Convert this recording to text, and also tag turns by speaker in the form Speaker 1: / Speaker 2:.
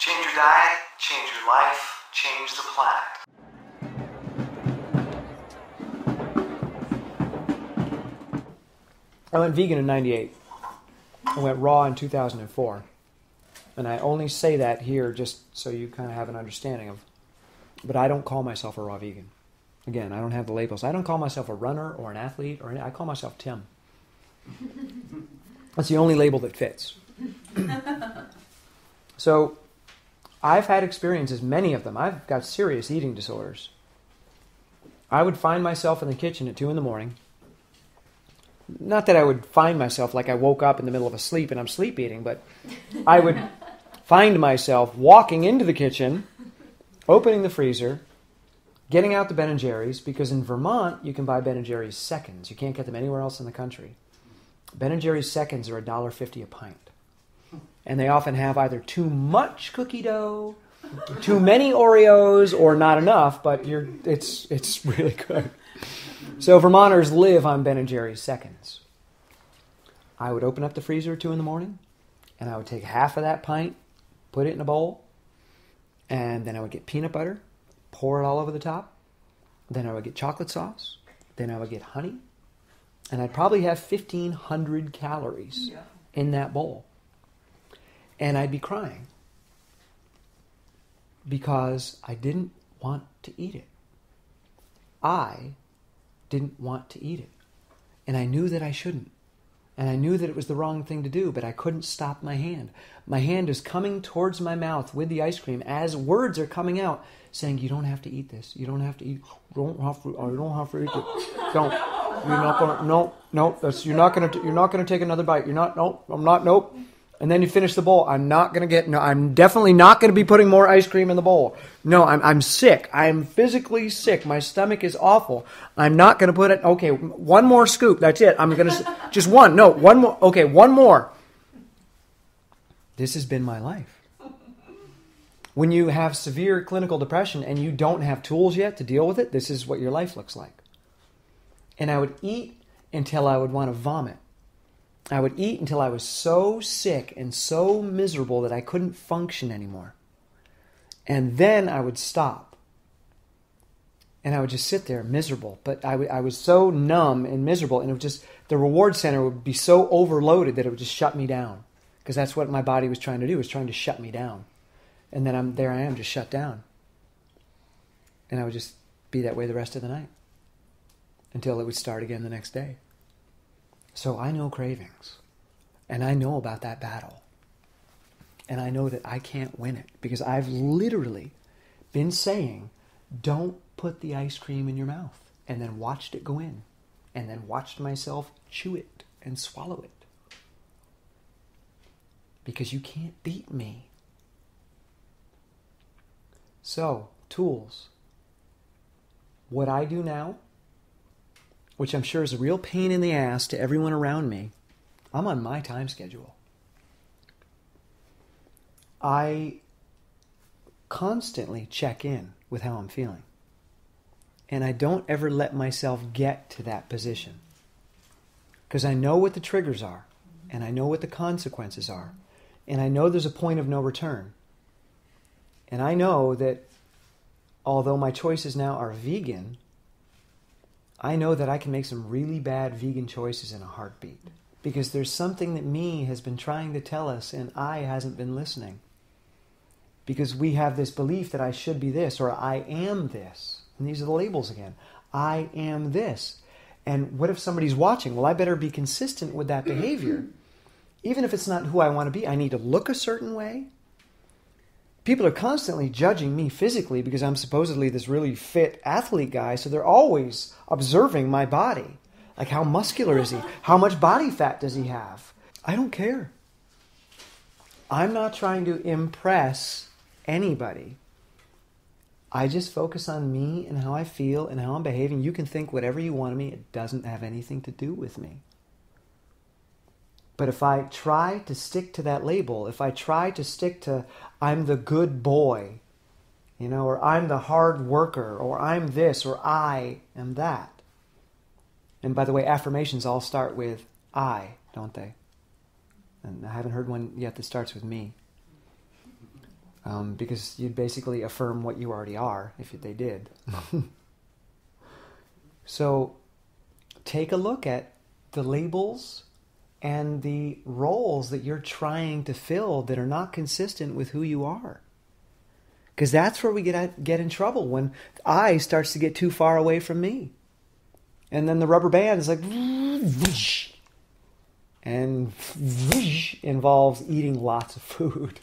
Speaker 1: Change your diet, change your life, change the planet.
Speaker 2: I went vegan in '98. I went raw in 2004. And I only say that here just so you kind of have an understanding of. But I don't call myself a raw vegan. Again, I don't have the labels. I don't call myself a runner or an athlete, I call myself Tim. That's the only label that fits. So, I've had experiences, many of them. I've got serious eating disorders. I would find myself in the kitchen at 2 a.m. Not that I would find myself like I woke up in the middle of a sleep and I'm sleep eating, but I would find myself walking into the kitchen, opening the freezer, getting out the Ben & Jerry's, because in Vermont you can buy Ben & Jerry's seconds. You can't get them anywhere else in the country. Ben & Jerry's seconds are $1.50 a pint. And they often have either too much cookie dough, too many Oreos, or not enough, but it's really good. So Vermonters live on Ben & Jerry's seconds. I would open up the freezer at 2 a.m, and I would take half of that pint, put it in a bowl, and then I would get peanut butter, pour it all over the top. Then I would get chocolate sauce. Then I would get honey. And I'd probably have 1,500 calories in that bowl. And I'd be crying because I didn't want to eat it. I didn't want to eat it. And I knew that I shouldn't. And I knew that it was the wrong thing to do, but I couldn't stop my hand. My hand is coming towards my mouth with the ice cream as words are coming out saying, you don't have to eat this. You don't have to eat. You don't have to eat it. Don't. You're not going to. No. You're not going to take another bite. You're not. No. I'm not. Nope. And then you finish the bowl. I'm definitely not going to be putting more ice cream in the bowl. No, I'm sick. I'm physically sick. My stomach is awful. I'm not going to put it. Okay, one more scoop. That's it. I'm going to, just one. No, one more. Okay, one more. This has been my life. When you have severe clinical depression and you don't have tools yet to deal with it, this is what your life looks like. And I would eat until I would want to vomit. I would eat until I was so sick and so miserable that I couldn't function anymore. And then I would stop. And I would just sit there miserable. But I was so numb and miserable, and it would just, the reward center would be so overloaded that it would just shut me down. Because that's what my body was trying to do, was trying to shut me down. And then I am just shut down. And I would just be that way the rest of the night. Until it would start again the next day. So I know cravings, and I know about that battle, and I know that I can't win it, because I've literally been saying, don't put the ice cream in your mouth, and then watched it go in, and then watched myself chew it and swallow it. Because you can't beat me. So, tools. What I do now, which I'm sure is a real pain in the ass to everyone around me, I'm on my time schedule. I constantly check in with how I'm feeling. And I don't ever let myself get to that position. Because I know what the triggers are, and I know what the consequences are, and I know there's a point of no return. And I know that although my choices now are vegan, I know that I can make some really bad vegan choices in a heartbeat. Because there's something that me has been trying to tell us and I hasn't been listening. Because we have this belief that I should be this, or I am this. And these are the labels again. I am this. And what if somebody's watching? Well, I better be consistent with that behavior. Even if it's not who I want to be, I need to look a certain way. People are constantly judging me physically because I'm supposedly this really fit athlete guy, so they're always observing my body. Like, how muscular is he? How much body fat does he have? I don't care. I'm not trying to impress anybody. I just focus on me and how I feel and how I'm behaving. You can think whatever you want of me. It doesn't have anything to do with me. But if I try to stick to that label, if I try to stick to, I'm the good boy, or I'm the hard worker, or I'm this, or I am that. And by the way, affirmations all start with I, don't they? And I haven't heard one yet that starts with me. because you'd basically affirm what you already are if they did. So take a look at the labels and the roles that you're trying to fill that are not consistent with who you are. Because that's where we get in trouble, when I starts to get too far away from me. And then the rubber band is like, whoosh, and whoosh involves eating lots of food.